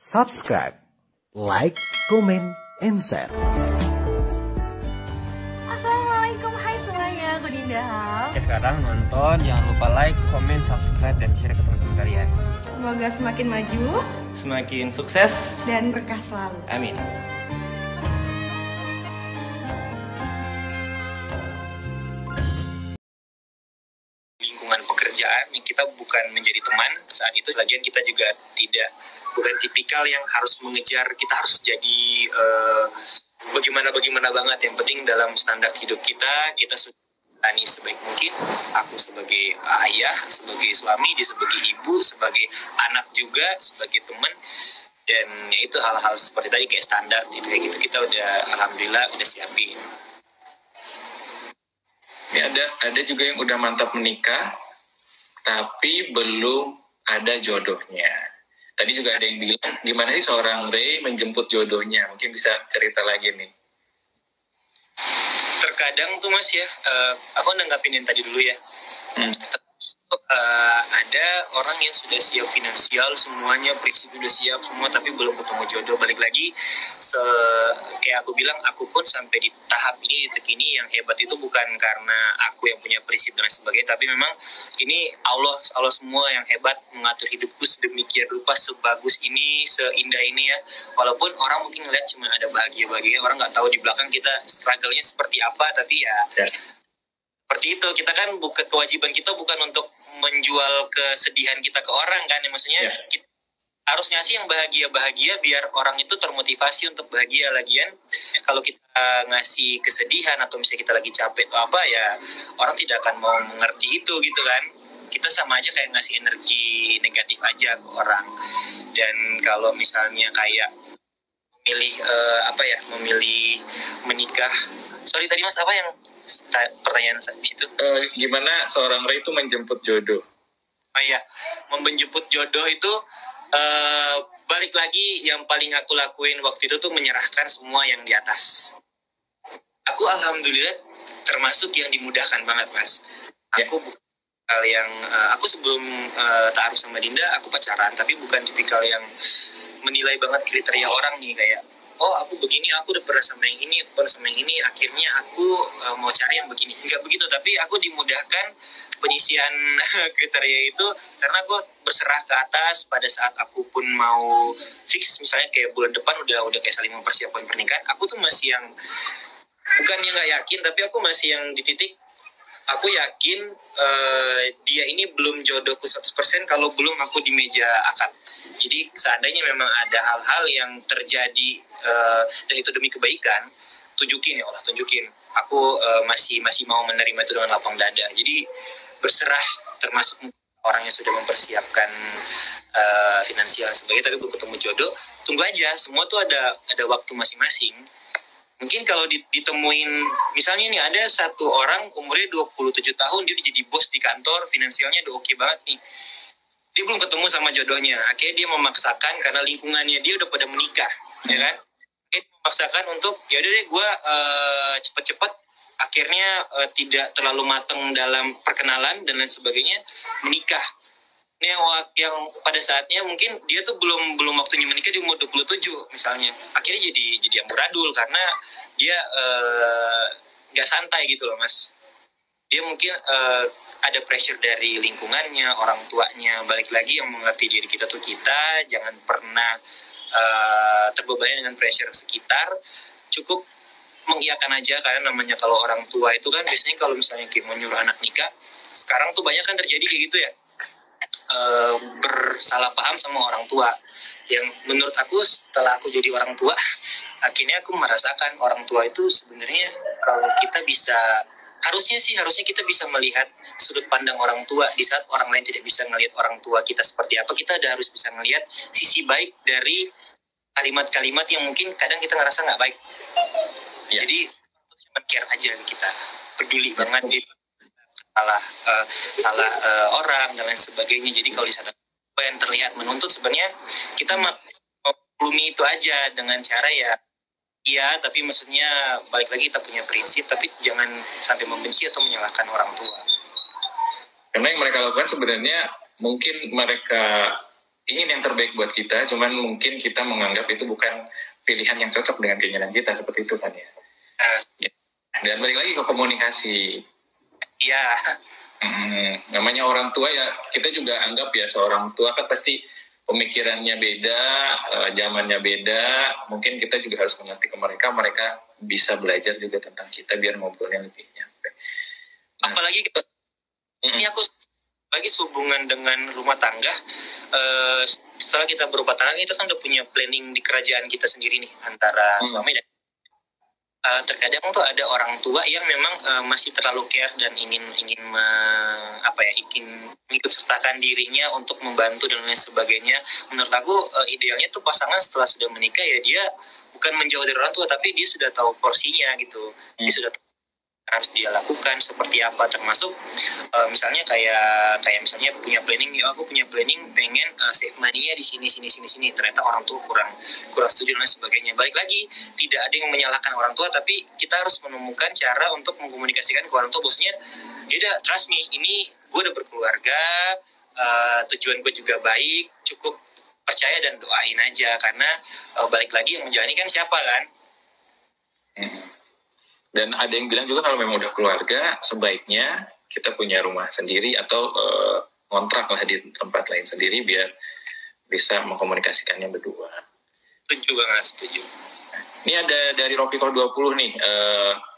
subscribe, like, comment, and share. Assalamualaikum, hai semuanya, aku Dinda. Oke, sekarang nonton, jangan lupa like, comment, subscribe, dan share ke teman-teman kalian. Semoga semakin maju Semakin sukses. dan berkah selalu. Amin. Lingkungan pekerjaan yang kita bukan menjadi teman saat itu, lagian kita juga bukan tipikal yang harus mengejar, kita harus jadi bagaimana banget. Yang penting dalam standar hidup kita sudah berani sebaik mungkin. Aku sebagai ayah, sebagai suami, dia sebagai ibu, sebagai anak juga, sebagai teman. Dan ya itu hal-hal seperti tadi kayak standar itu kayak gitu, kita udah alhamdulillah udah siapin. Ya, ada juga yang udah mantap menikah, tapi belum ada jodohnya. Tadi juga ada yang bilang, gimana sih seorang Ray menjemput jodohnya? Mungkin bisa cerita lagi nih. Terkadang tuh Mas ya, aku nanggapin yang tadi dulu ya. Ada orang yang sudah siap finansial, semuanya prinsip sudah siap semua, tapi belum ketemu jodoh. Balik lagi, kayak aku bilang, aku pun sampai di tahap ini, di titik ini, yang hebat itu bukan karena aku yang punya prinsip dan sebagainya, tapi memang ini Allah semua yang hebat mengatur hidupku sedemikian rupa, sebagus ini, seindah ini ya. Walaupun orang mungkin ngeliat cuma ada bahagia-bahagia, orang nggak tahu di belakang kita struggle-nya seperti apa, tapi ya. Seperti itu, kita kan kewajiban kita bukan untuk menjual kesedihan kita ke orang kan, maksudnya kita harus ngasih yang bahagia-bahagia biar orang itu termotivasi untuk bahagia. Lagian kalau kita ngasih kesedihan atau misalnya kita lagi capek atau apa ya, orang tidak akan mau mengerti itu gitu kan. Kita sama aja kayak ngasih energi negatif aja ke orang. Dan kalau misalnya kayak memilih menikah, sorry tadi Mas apa yang pertanyaan habis itu? Gimana seorang Ray itu menjemput jodoh? Oh iya, menjemput jodoh itu balik lagi yang paling aku lakuin waktu itu tuh menyerahkan semua yang di atas. Aku alhamdulillah termasuk yang dimudahkan banget Mas. Aku bukan tipikal yang aku sebelum taaruf sama Dinda aku pacaran, tapi bukan tipikal yang menilai banget kriteria orang nih kayak oh aku begini, aku udah pernah sama yang ini, aku pernah sama yang ini, akhirnya aku mau cari yang begini. Enggak begitu, tapi aku dimudahkan penyisian kriteria itu karena aku berserah ke atas pada saat aku pun mau fix, misalnya kayak bulan depan udah kayak saling mempersiapkan pernikahan. Aku tuh masih yang bukannya nggak yakin, tapi aku masih yang di titik aku yakin dia ini belum jodohku 100% kalau belum aku di meja akad. Jadi seandainya memang ada hal-hal yang terjadi dan itu demi kebaikan, tunjukin ya Allah, tunjukin. Aku masih mau menerima itu dengan lapang dada. Jadi berserah, termasuk orang yang sudah mempersiapkan finansial dan sebagainya, tapi belum ketemu jodoh. Tunggu aja, semua tuh ada waktu masing-masing. Mungkin kalau ditemuin, misalnya nih ada satu orang umurnya 27 tahun, dia jadi bos di kantor, finansialnya udah oke banget nih. Dia belum ketemu sama jodohnya, akhirnya dia memaksakan karena lingkungannya dia udah pada menikah, ya kan? Dia memaksakan untuk, ya udah deh gue cepet-cepet, akhirnya tidak terlalu matang dalam perkenalan dan lain sebagainya, menikah. Ini yang pada saatnya mungkin dia tuh belum waktunya menikah di umur 27 misalnya. Akhirnya jadi amburadul karena dia nggak santai gitu loh Mas. Dia mungkin ada pressure dari lingkungannya, orang tuanya. Balik lagi yang mengerti diri kita tuh kita, jangan pernah terbebani dengan pressure sekitar. Cukup mengiyakan aja, karena namanya kalau orang tua itu kan biasanya kalau misalnya kayak mau nyuruh anak nikah, sekarang tuh banyak kan terjadi kayak gitu ya. Bersalah paham sama orang tua yang menurut aku setelah aku jadi orang tua akhirnya aku merasakan orang tua itu sebenarnya kalau kita bisa harusnya kita bisa melihat sudut pandang orang tua di saat orang lain tidak bisa melihat orang tua kita seperti apa. Kita harus bisa melihat sisi baik dari kalimat-kalimat yang mungkin kadang kita ngerasa nggak baik ya. Jadi cuma care aja kita, peduli banget di salah orang dan lain sebagainya. Jadi kalau di sana apa yang terlihat menuntut, sebenarnya kita maklumi itu aja dengan cara ya tapi maksudnya balik lagi kita punya prinsip, tapi jangan sampai membenci atau menyalahkan orang tua. Karena yang mereka lakukan sebenarnya mungkin mereka ingin yang terbaik buat kita, cuman mungkin kita menganggap itu bukan pilihan yang cocok dengan keinginan kita, seperti itu kan ya. Ya. Dan balik lagi ke komunikasi. Iya. Namanya orang tua ya, kita juga anggap ya seorang tua kan pasti pemikirannya beda, zamannya beda. Mungkin kita juga harus mengerti ke mereka bisa belajar juga tentang kita biar ngobrolnya lebih nyampe. Nah, Apalagi ini aku lagi hubungan dengan rumah tangga. Setelah kita berumah tangga, kita kan udah punya planning di kerajaan kita sendiri nih antara suami dan terkadang tuh ada orang tua yang memang masih terlalu care dan ingin mengikut sertakan dirinya untuk membantu dan lain sebagainya. Menurut aku idealnya tuh pasangan setelah sudah menikah ya dia bukan menjauh dari orang tua, tapi dia sudah tahu porsinya gitu. Dia sudah tahu harus dia lakukan seperti apa, termasuk misalnya kayak misalnya punya planning, ya aku punya planning pengen save money-nya di sini, ternyata orang tua kurang setuju dan lain sebagainya. Balik lagi, tidak ada yang menyalahkan orang tua, tapi kita harus menemukan cara untuk mengkomunikasikan ke orang tua, bosnya udah trust me, ini gue udah berkeluarga, tujuan gue juga baik, cukup percaya dan doain aja, karena balik lagi yang menjalani kan siapa kan. Dan ada yang bilang juga kalau memang udah keluarga, sebaiknya kita punya rumah sendiri atau kontrak lah di tempat lain sendiri biar bisa mengkomunikasikannya berdua. Setuju banget, setuju. Ini ada dari Rofikol 20 nih,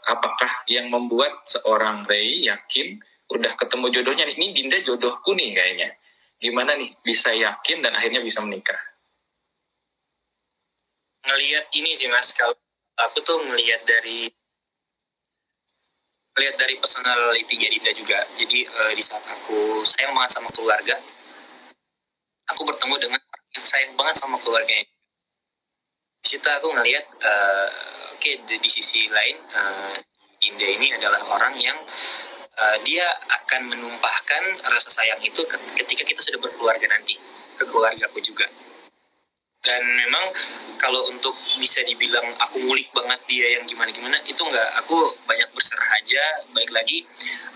apakah yang membuat seorang Ray yakin udah ketemu jodohnya nih? Ini Dinda jodohku nih kayaknya. Gimana nih bisa yakin dan akhirnya bisa menikah? Ngelihat ini sih Mas, kalau aku tuh ngelihat dari personality-nya Dinda juga. Jadi di saat aku sayang banget sama keluarga, aku bertemu dengan orang yang sayang banget sama keluarganya. Di situ aku ngelihat, di sisi lain, Dinda ini adalah orang yang dia akan menumpahkan rasa sayang itu ketika kita sudah berkeluarga nanti, ke keluargaku juga. Dan memang kalau untuk bisa dibilang aku ngulik banget dia yang gimana-gimana, itu enggak. Aku banyak berserah aja. Baik lagi,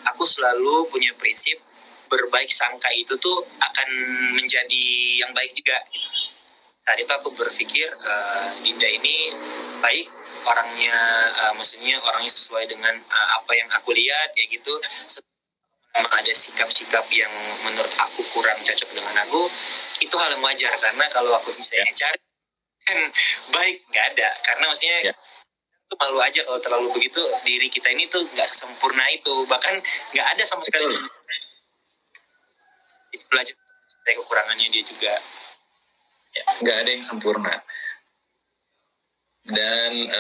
aku selalu punya prinsip berbaik sangka itu tuh akan menjadi yang baik juga. Saat itu aku berpikir Dinda ini baik orangnya, maksudnya orangnya sesuai dengan apa yang aku lihat ya gitu. Ada sikap-sikap yang menurut aku kurang cocok dengan aku, itu hal yang wajar, karena kalau aku misalnya cari kan baik nggak ada, karena maksudnya itu malu aja kalau terlalu begitu. Diri kita ini tuh nggak sesempurna itu, bahkan nggak ada sama sekali. Belajar dari kekurangannya dia juga. Nggak ada yang sempurna. Dan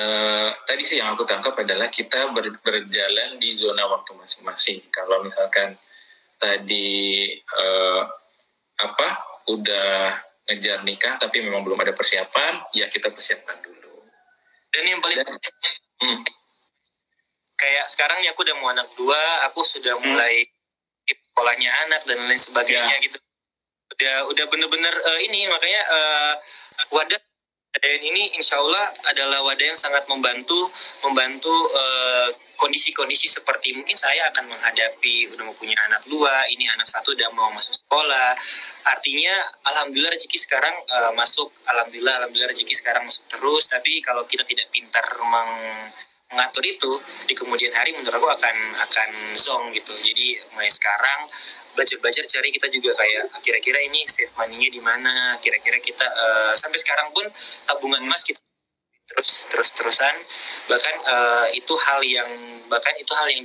tadi sih yang aku tangkap adalah kita berjalan di zona waktu masing-masing. Kalau misalkan tadi udah ngejar nikah tapi memang belum ada persiapan, ya kita persiapkan dulu. Dan yang paling kayak sekarang nih aku udah mau anak 2, aku sudah mulai sekolahnya anak dan lain sebagainya gitu. Udah bener-bener ini, makanya wadah dan ini insya Allah adalah wadah yang sangat membantu kondisi-kondisi seperti mungkin saya akan menghadapi udah mau punya anak 2, ini anak 1 udah mau masuk sekolah. Artinya alhamdulillah rezeki sekarang masuk, alhamdulillah rezeki sekarang masuk terus. Tapi kalau kita tidak pintar mengatur itu di kemudian hari, menurut aku akan zong gitu. Jadi mulai sekarang belajar cari, kita juga kayak kira-kira ini save money-nya di mana, kira-kira kita sampai sekarang pun tabungan emas kita terusan, bahkan itu hal yang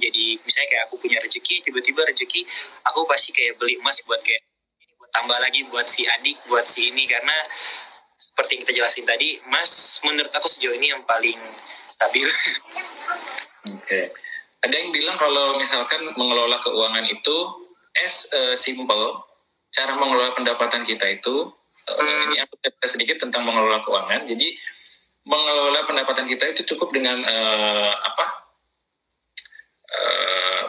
jadi, misalnya kayak aku punya rezeki, tiba-tiba rezeki aku pasti kayak beli emas buat kayak ini, buat tambah lagi buat si adik, buat si ini, karena seperti yang kita jelasin tadi, emas menurut aku sejauh ini yang paling stabil. Oke. Ada yang bilang kalau misalkan mengelola keuangan itu simple, cara mengelola pendapatan kita itu, ini aku cerita sedikit tentang mengelola keuangan. Jadi mengelola pendapatan kita itu cukup dengan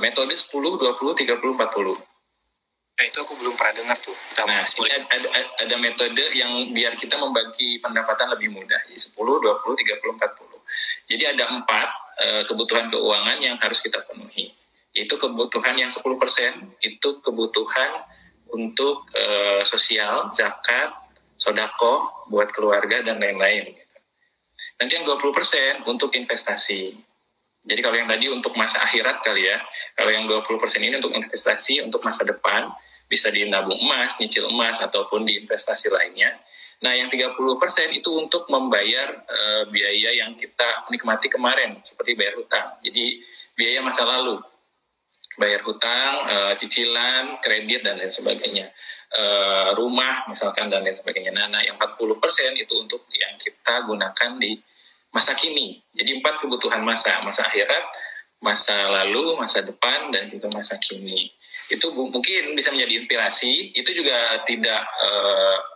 metode 10, 20, 30, 40. Nah itu aku belum pernah dengar tuh. Nah, ini ada metode yang biar kita membagi pendapatan lebih mudah. 10, 20, 30, 40. Jadi ada 4 kebutuhan keuangan yang harus kita penuhi. Itu kebutuhan yang 10%, itu kebutuhan untuk sosial, zakat, sodako buat keluarga dan lain-lain. Gitu. Nanti yang 20% untuk investasi. Jadi kalau yang tadi untuk masa akhirat kali ya, kalau yang 20% ini untuk investasi untuk masa depan, bisa di nabung emas, nyicil emas, ataupun di investasi lainnya. Nah, yang 30% itu untuk membayar biaya yang kita nikmati kemarin, seperti bayar hutang. Jadi, biaya masa lalu. Bayar hutang, cicilan, kredit, dan lain sebagainya. Rumah, misalkan, dan lain sebagainya. Nah, yang 40% itu untuk yang kita gunakan di masa kini. Jadi, 4 kebutuhan masa akhirat, masa lalu, masa depan, dan juga masa kini. Itu mungkin bisa menjadi inspirasi. Itu juga tidak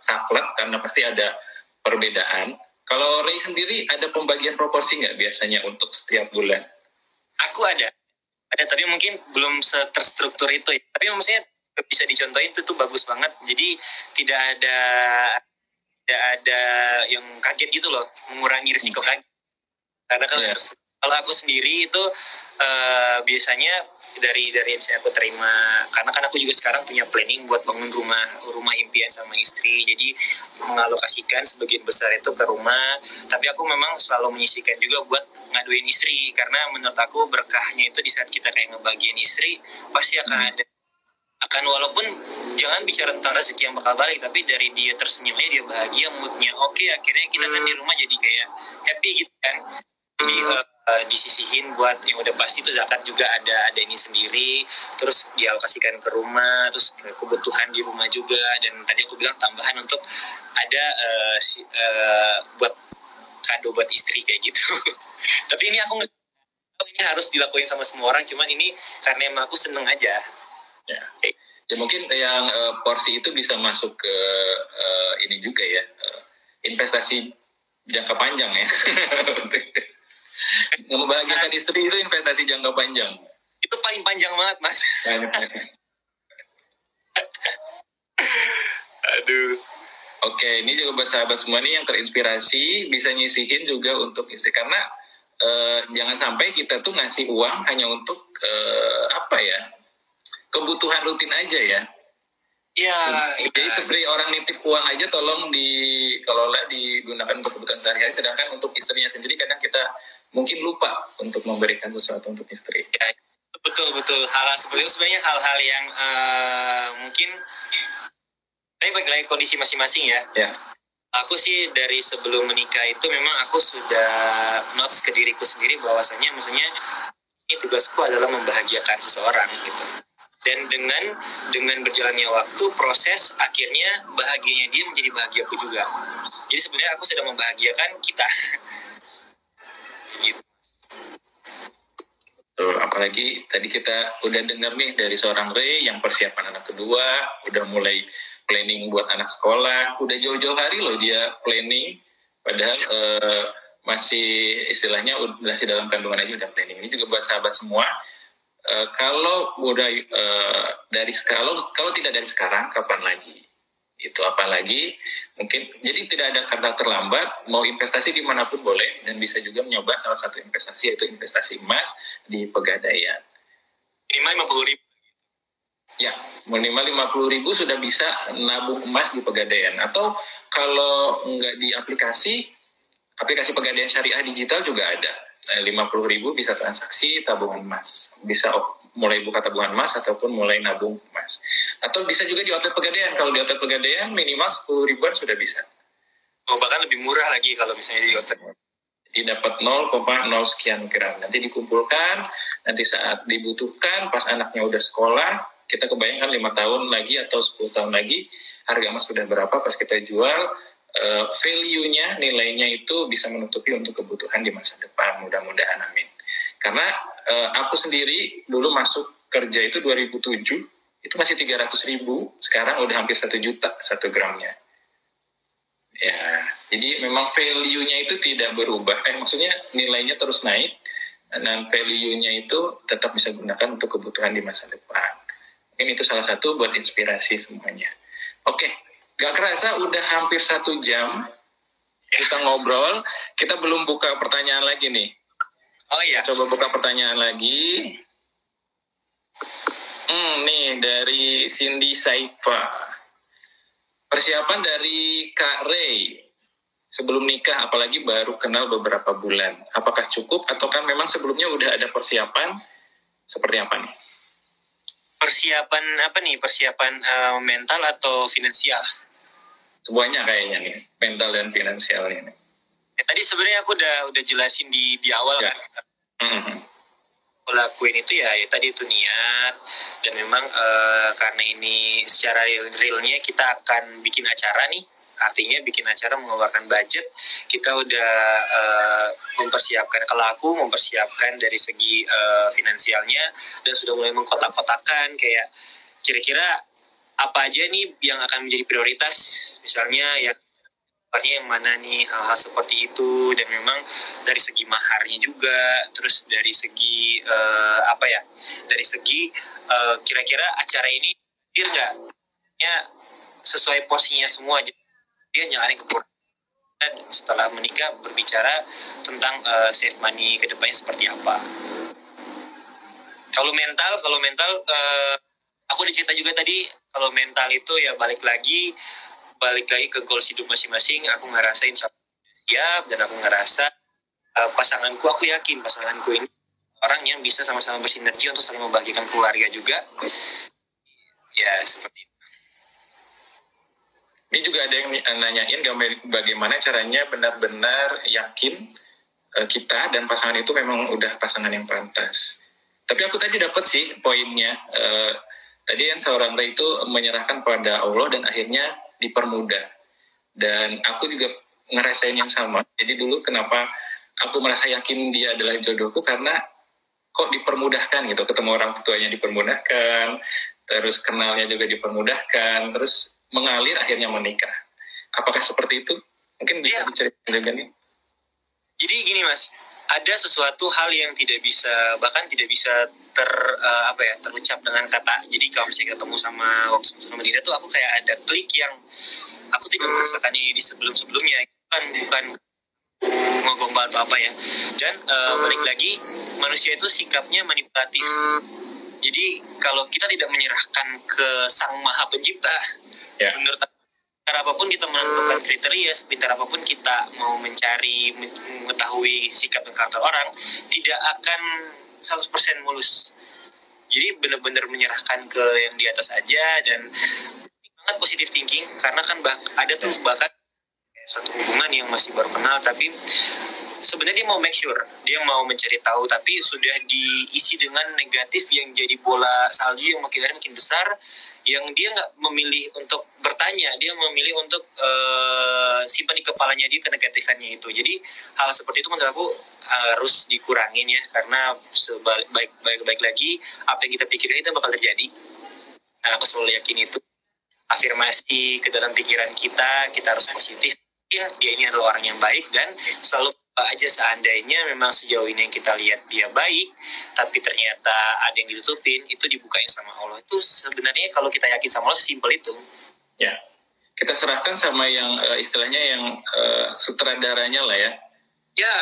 saklek karena pasti ada perbedaan. Kalau Ray sendiri ada pembagian proporsi nggak biasanya untuk setiap bulan? Aku ada, tapi mungkin belum terstruktur itu ya. Tapi maksudnya bisa dicontohin itu tuh bagus banget. Jadi tidak ada yang kaget gitu loh, mengurangi risiko kaget. Karena kalau aku sendiri itu biasanya dari yang aku terima, karena kan aku juga sekarang punya planning buat bangun rumah impian sama istri, jadi mengalokasikan sebagian besar itu ke rumah, tapi aku memang selalu menyisihkan juga buat ngaduin istri, karena menurut aku berkahnya itu di saat kita kayak ngebagian istri, pasti akan walaupun jangan bicara tentang rezeki yang bakal balik, tapi dari dia tersenyumnya, dia bahagia, moodnya oke, akhirnya kita kan di rumah jadi kayak happy gitu kan. Jadi disisihin buat yang udah pasti itu zakat juga ada ini sendiri, terus dialokasikan ke rumah, terus ke kebutuhan di rumah juga, dan tadi aku bilang tambahan untuk ada buat kado buat istri kayak gitu. Tapi ini ini harus dilakuin sama semua orang, cuman ini karena emang aku seneng aja. Ya mungkin yang porsi itu bisa masuk ke ini juga ya, investasi jangka panjang ya. Membahagiakan istri itu investasi jangka panjang. Itu paling panjang banget, Mas. Aduh. Oke, ini juga buat sahabat semua nih yang terinspirasi, bisa nyisihin juga untuk istri. Karena jangan sampai kita tuh ngasih uang hanya untuk kebutuhan rutin aja ya. Iya. Jadi seperti orang nitip uang aja, tolong dikelola, digunakan untuk kebutuhan sehari-hari. Sedangkan untuk istrinya sendiri kadang kita mungkin lupa untuk memberikan sesuatu untuk istri. Ya, betul. Hal-hal seperti itu sebenarnya hal-hal yang mungkin, tapi balik lagi kondisi masing-masing ya. Ya. Aku sih dari sebelum menikah itu memang aku sudah notes ke diriku sendiri bahwasanya maksudnya ini tugasku adalah membahagiakan seseorang gitu. Dan dengan berjalannya waktu, proses akhirnya bahagianya dia menjadi bahagiaku juga. Jadi sebenarnya aku sudah membahagiakan kita. Gitu. Betul, apalagi tadi kita udah dengar nih dari seorang Ray yang persiapan anak kedua, udah mulai planning buat anak sekolah, udah jauh-jauh hari loh dia planning, padahal masih istilahnya masih dalam kandungan aja udah planning. Ini juga buat sahabat semua. Kalau udah kalau tidak dari sekarang, kapan lagi? Itu apalagi mungkin, jadi tidak ada kata terlambat. Mau investasi dimanapun boleh, dan bisa juga mencoba salah satu investasi, yaitu investasi emas di Pegadaian. Minimal 50.000. Ya, minimal 50.000 sudah bisa nabung emas di Pegadaian. Atau kalau nggak di aplikasi Pegadaian Syariah Digital juga ada. 50.000 bisa transaksi tabungan emas. Bisa mulai buka tabungan emas ataupun mulai nabung emas. Atau bisa juga di outlet Pegadaian. Kalau di outlet Pegadaian minimal 10.000-an sudah bisa. Oh, bahkan lebih murah lagi kalau misalnya di outlet. Jadi dapat 0,0 sekian gram. Nanti dikumpulkan, nanti saat dibutuhkan, pas anaknya udah sekolah, kita kebayangkan 5 tahun lagi atau 10 tahun lagi, harga emas sudah berapa pas kita jual, value-nya, nilainya itu bisa menutupi untuk kebutuhan di masa depan, mudah-mudahan, amin. Karena aku sendiri dulu masuk kerja itu 2007, itu masih 300.000, sekarang udah hampir 1 juta 1 gramnya. Ya, jadi memang value-nya itu tidak berubah, maksudnya nilainya terus naik, dan value-nya itu tetap bisa gunakan untuk kebutuhan di masa depan. Mungkin itu salah satu buat inspirasi semuanya. Oke. Gak kerasa udah hampir 1 jam kita ngobrol. Kita belum buka pertanyaan lagi nih. Oh iya. Coba buka pertanyaan lagi. Nih dari Cindy Saifa. Persiapan dari Kak Ray sebelum nikah, apalagi baru kenal beberapa bulan. Apakah cukup atau kan memang sebelumnya udah ada persiapan? Seperti apa nih? Persiapan apa nih? Persiapan mental atau finansial? Semuanya kayaknya nih, mental dan finansial ini. Ya, tadi sebenarnya aku udah jelasin di awal Ya. kan. Aku lakuin itu ya tadi itu niat, dan memang karena ini secara realnya kita akan bikin acara nih, artinya bikin acara mengeluarkan budget, kita udah mempersiapkan, kalau aku mempersiapkan dari segi finansialnya, dan sudah mulai mengkotak-kotakan kayak kira-kira apa aja nih yang akan menjadi prioritas, misalnya ya yang mana nih, hal-hal seperti itu. Dan memang dari segi maharnya juga, terus dari segi dari segi kira-kira acara ini dia nggak ya sesuai porsinya semua, dia jangan kekurangan. Setelah menikah berbicara tentang save money kedepannya seperti apa. Kalau mental aku udah cerita juga tadi, kalau mental itu ya balik lagi ke goals hidup masing-masing. Aku ngerasain siap, dan aku ngerasa aku yakin pasanganku ini orang yang bisa sama-sama bersinergi untuk saling membagikan keluarga juga. Ya seperti itu. Ini juga ada yang nanyain bagaimana caranya benar-benar yakin kita dan pasangan itu memang udah pasangan yang pantas. Tapi aku tadi dapat sih poinnya. Tadi kan seorang Ray itu menyerahkan pada Allah dan akhirnya dipermudah. Dan aku juga ngerasain yang sama. Jadi dulu kenapa aku merasa yakin dia adalah jodohku, karena kok dipermudahkan gitu. Ketemu orang tuanya dipermudahkan, terus kenalnya juga dipermudahkan, terus mengalir akhirnya menikah. Apakah seperti itu? Mungkin bisa diceritakan juga nih. Jadi gini Mas, ada sesuatu hal yang tidak bisa terucap dengan kata. Jadi kalau misalnya ketemu sama Dina tuh, aku kayak ada klik yang aku tidak merasakan ini di sebelumnya. Bukan ngegombal atau apa ya. Dan balik lagi, manusia itu sikapnya manipulatif. Jadi kalau kita tidak menyerahkan ke Sang Maha Pencipta, menurut aku, apapun kita menentukan kriteria, sepintar apapun kita mau mencari, mengetahui sikap dan karakter orang, tidak akan 100% mulus. Jadi benar-benar menyerahkan ke yang di atas aja, dan banget positive thinking, karena kan ada tuh bahkan suatu hubungan yang masih baru kenal, tapi sebenarnya dia mau make sure, dia mau mencari tahu, tapi sudah diisi dengan negatif yang jadi bola salju yang makin hari makin besar, yang dia nggak memilih untuk bertanya, dia memilih untuk simpan di kepalanya dia kenegatifannya itu. Jadi hal seperti itu menurut aku harus dikurangin ya, karena baik lagi apa yang kita pikirkan itu bakal terjadi. Nah, aku selalu yakin itu. Afirmasi ke dalam pikiran kita harus positif. Dia ini adalah orang yang baik, dan selalu aja seandainya memang sejauh ini yang kita lihat dia baik, tapi ternyata ada yang ditutupin, itu dibukain sama Allah. Itu sebenarnya kalau kita yakin sama Allah, simpel itu. Ya, kita serahkan sama yang istilahnya yang sutradaranya lah ya. Ya,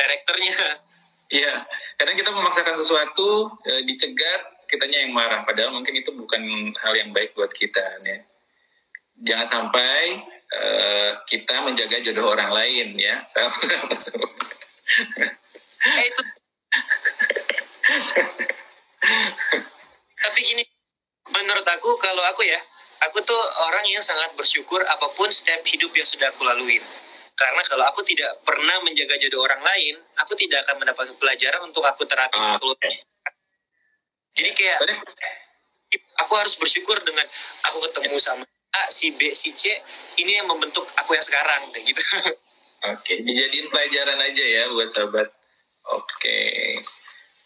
direkturnya. Iya, kadang kita memaksakan sesuatu, dicegat, kitanya yang marah. Padahal mungkin itu bukan hal yang baik buat kita. Ya. Jangan sampai kita menjaga jodoh orang lain ya. Sama-sama. Itu. Tapi gini, menurut aku, kalau aku tuh orang yang sangat bersyukur apapun step hidup yang sudah aku laluin. Karena kalau aku tidak pernah menjaga jodoh orang lain, aku tidak akan mendapatkan pelajaran untuk aku terapin. Jadi kayak aku harus bersyukur dengan aku ketemu sama A, si B, si C, ini yang membentuk aku yang sekarang, kayak gitu. Oke, dijadiin pelajaran aja ya buat sahabat.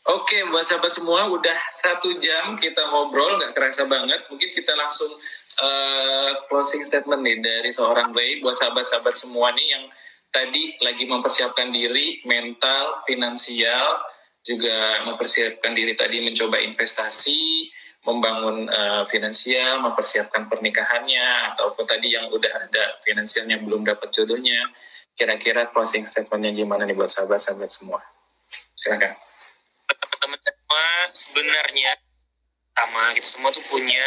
Oke, buat sahabat semua, udah 1 jam kita ngobrol, gak kerasa banget. Mungkin kita langsung closing statement nih dari seorang Ray buat sahabat-sahabat semua nih yang tadi lagi mempersiapkan diri, mental, finansial, juga mempersiapkan diri tadi mencoba investasi, membangun finansial, mempersiapkan pernikahannya, ataupun tadi yang udah ada finansialnya belum dapat jodohnya. Kira-kira closing statement-nya gimana nih buat sahabat-sahabat semua? Silakan. Teman-teman semua, sebenarnya sama, kita semua tuh punya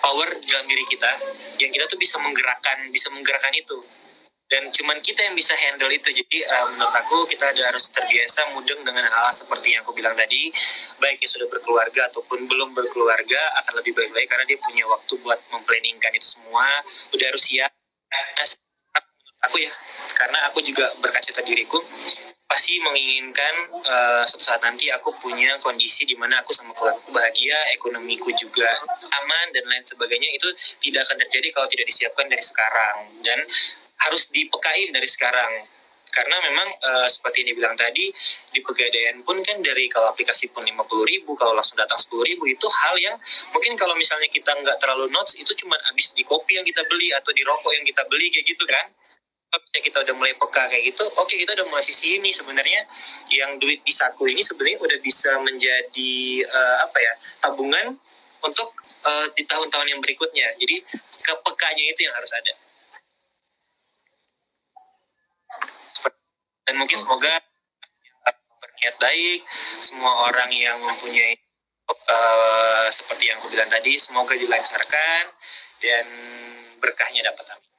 power dalam diri kita yang kita tuh bisa menggerakkan itu, dan cuman kita yang bisa handle itu. Jadi menurut aku kita harus terbiasa mudeng dengan hal seperti yang aku bilang tadi, baik yang sudah berkeluarga ataupun belum berkeluarga akan lebih baik-baik karena dia punya waktu buat memplanningkan itu semua, udah harus siap. Aku ya, karena aku juga berkaca ke diriku, pasti menginginkan suatu saat nanti aku punya kondisi di mana aku sama keluargaku bahagia, ekonomiku juga aman dan lain sebagainya. Itu tidak akan terjadi kalau tidak disiapkan dari sekarang, dan harus dipekain dari sekarang. Karena memang seperti yang dibilang tadi, di Pegadaian pun kan dari kalau aplikasi pun 50.000, kalau langsung datang 10.000, itu hal yang mungkin kalau misalnya kita nggak terlalu notes, itu cuma habis di kopi yang kita beli atau di rokok yang kita beli kayak gitu kan. Kalau misalnya kita udah mulai peka kayak gitu, oke, kita udah mulai sisi ini sebenarnya yang duit di saku ini sebenarnya udah bisa menjadi tabungan untuk di tahun-tahun yang berikutnya. Jadi kepekanya itu yang harus ada. Dan mungkin semoga berniat baik, semua orang yang mempunyai seperti yang aku bilang tadi, semoga dilancarkan dan berkahnya dapat. Amin.